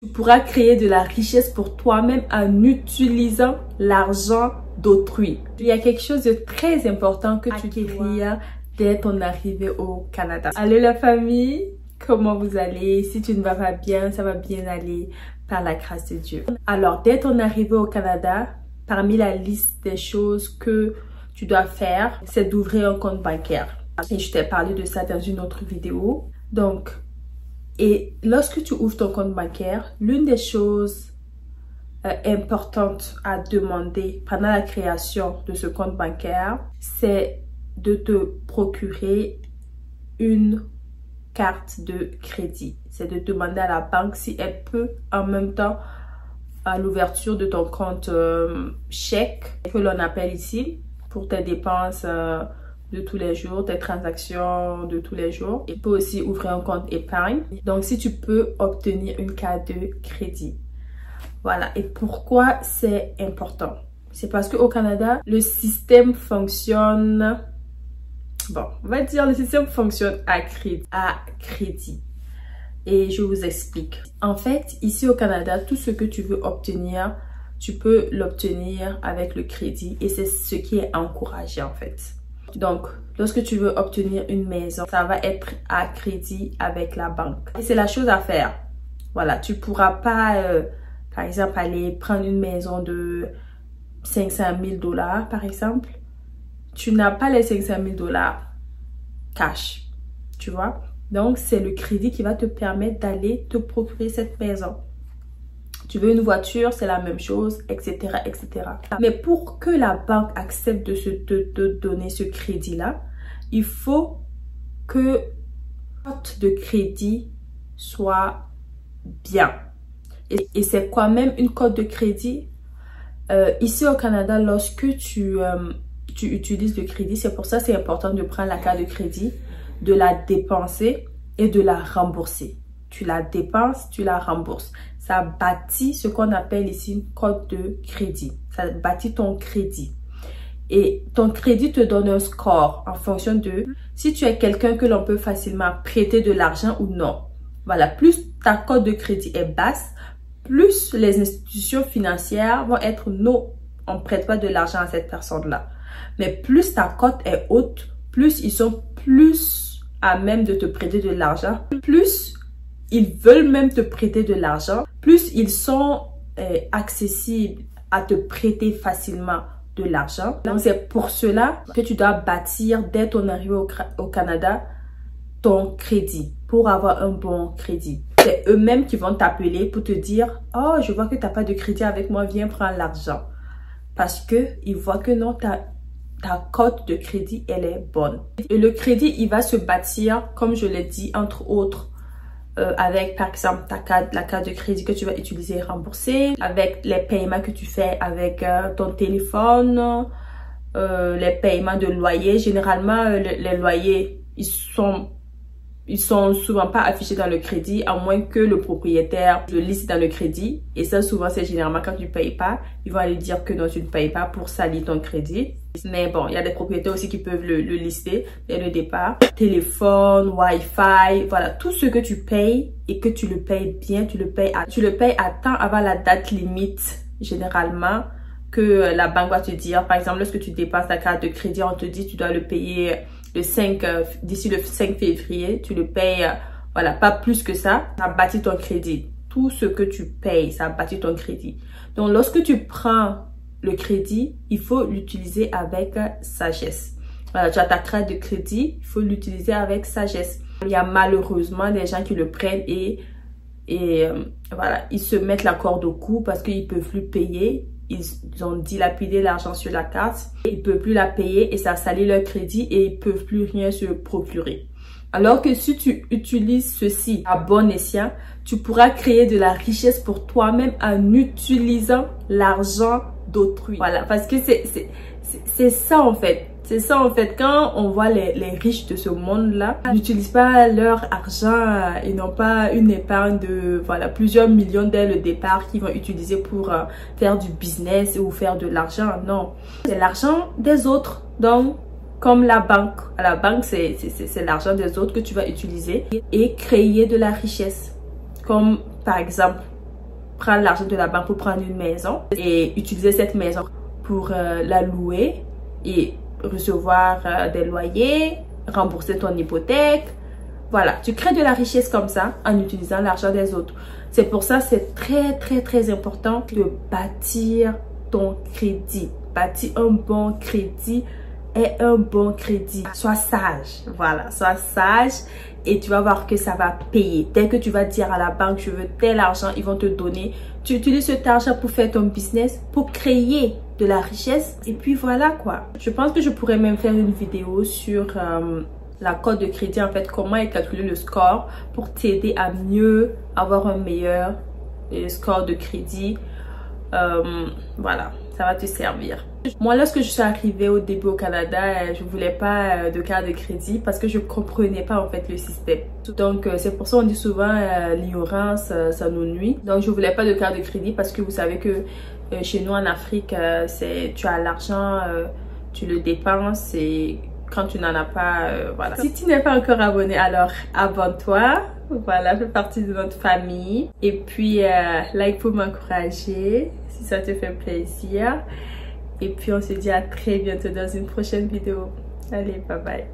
Tu pourras créer de la richesse pour toi-même en utilisant l'argent d'autrui. Il y a quelque chose de très important que tu dois dès ton arrivée au Canada. Allô la famille, comment vous allez? Si tu ne vas pas bien, ça va bien aller par la grâce de Dieu. Alors, dès ton arrivée au Canada, parmi la liste des choses que tu dois faire, c'est d'ouvrir un compte bancaire. Et je t'ai parlé de ça dans une autre vidéo. Donc, et lorsque tu ouvres ton compte bancaire, l'une des choses importantes à demander pendant la création de ce compte bancaire, c'est de te procurer une carte de crédit. C'est de demander à la banque si elle peut en même temps à l'ouverture de ton compte chèque, que l'on appelle ici, pour tes dépenses de tous les jours, tes transactions de tous les jours. Il peut aussi ouvrir un compte épargne. Donc, si tu peux obtenir une carte de crédit. Voilà. Et pourquoi c'est important? C'est parce qu'au Canada, le système fonctionne... Bon, on va dire le système fonctionne à crédit. Et je vous explique. En fait, ici au Canada, tout ce que tu veux obtenir, tu peux l'obtenir avec le crédit. Et c'est ce qui est encouragé en fait. Donc, lorsque tu veux obtenir une maison, ça va être à crédit avec la banque. Et c'est la chose à faire. Voilà, tu pourras pas, par exemple, aller prendre une maison de 500 000 $, par exemple. Tu n'as pas les 500 000 $ cash, tu vois. Donc, c'est le crédit qui va te permettre d'aller te procurer cette maison. Tu veux une voiture, c'est la même chose, etc., etc. Mais pour que la banque accepte de te donner ce crédit-là, il faut que la cote de crédit soit bien. Et c'est quand même une cote de crédit. Ici au Canada, lorsque tu utilises le crédit, c'est pour ça que c'est important de prendre la carte de crédit, de la dépenser et de la rembourser. Tu la dépenses, tu la rembourses. Ça bâtit ce qu'on appelle ici une cote de crédit. Ça bâtit ton crédit. Et ton crédit te donne un score en fonction de si tu es quelqu'un que l'on peut facilement prêter de l'argent ou non. Voilà, plus ta cote de crédit est basse, plus les institutions financières vont être non, on ne prête pas de l'argent à cette personne-là. Mais plus ta cote est haute, plus ils sont plus à même de te prêter de l'argent, plus ils veulent même te prêter de l'argent, plus ils sont accessibles à te prêter facilement de l'argent. Donc, c'est pour cela que tu dois bâtir dès ton arrivée au Canada ton crédit pour avoir un bon crédit. C'est eux-mêmes qui vont t'appeler pour te dire « Oh, je vois que tu n'as pas de crédit avec moi, viens prendre l'argent. » Parce qu'ils voient que non, ta cote de crédit, elle est bonne. Et le crédit, il va se bâtir, comme je l'ai dit, entre autres, avec par exemple la carte de crédit que tu vas utiliser et rembourser, avec les paiements que tu fais avec ton téléphone, les paiements de loyer. Généralement, les loyers, ils sont souvent pas affichés dans le crédit, à moins que le propriétaire le liste dans le crédit. Et ça, souvent, c'est généralement quand tu ne payes pas, ils vont aller dire que non, tu ne payes pas pour salir ton crédit. Mais bon, il y a des propriétaires aussi qui peuvent le lister dès le départ. Téléphone, Wi-Fi, voilà, tout ce que tu payes et que tu le payes bien, tu le payes à temps avant la date limite, généralement, que la banque va te dire. Par exemple, lorsque tu dépenses ta carte de crédit, on te dit tu dois le payer d'ici le 5 février, tu le payes, voilà, pas plus que ça. Ça bâtit ton crédit. Tout ce que tu payes, ça bâtit ton crédit. Donc, lorsque tu prends le crédit, il faut l'utiliser avec sagesse. Voilà, tu as ta carte de crédit, il faut l'utiliser avec sagesse. Il y a malheureusement des gens qui le prennent et voilà, ils se mettent la corde au cou parce qu'ils ne peuvent plus payer. Ils ont dilapidé l'argent sur la carte, ils ne peuvent plus la payer et ça salit leur crédit et ils ne peuvent plus rien se procurer. Alors que si tu utilises ceci à bon escient, tu pourras créer de la richesse pour toi-même en utilisant l'argent d'autrui. Voilà, parce que c'est ça en fait. C'est ça en fait, quand on voit les riches de ce monde-là, ils n'utilisent pas leur argent, ils n'ont pas une épargne de voilà, plusieurs millions dès le départ qu'ils vont utiliser pour faire du business ou faire de l'argent. Non, c'est l'argent des autres. Donc, comme la banque. La banque, c'est l'argent des autres que tu vas utiliser et créer de la richesse. Comme par exemple, prendre l'argent de la banque pour prendre une maison et utiliser cette maison pour la louer et recevoir des loyers, rembourser ton hypothèque. Voilà, tu crées de la richesse comme ça en utilisant l'argent des autres. C'est pour ça c'est très important de bâtir ton crédit. Bâtir un bon crédit et un bon crédit. Sois sage, voilà, sois sage et tu vas voir que ça va payer. Dès que tu vas dire à la banque, je veux tel argent, ils vont te donner. Tu utilises cet argent pour faire ton business, pour créer de la richesse et puis voilà quoi. Je pense que je pourrais même faire une vidéo sur la cote de crédit, en fait, comment calculer le score pour t'aider à mieux avoir un meilleur score de crédit. Voilà, ça va te servir. Moi, lorsque je suis arrivée au début au Canada, je voulais pas de carte de crédit parce que je comprenais pas en fait le système. Donc c'est pour ça on dit souvent l'ignorance ça nous nuit. Donc je voulais pas de carte de crédit parce que vous savez que chez nous en Afrique, tu as l'argent, tu le dépenses et quand tu n'en as pas, voilà. Si tu n'es pas encore abonné, alors abonne-toi. Voilà, fais partie de notre famille. Et puis, like pour m'encourager, si ça te fait plaisir. Et puis, on se dit à très bientôt dans une prochaine vidéo. Allez, bye bye.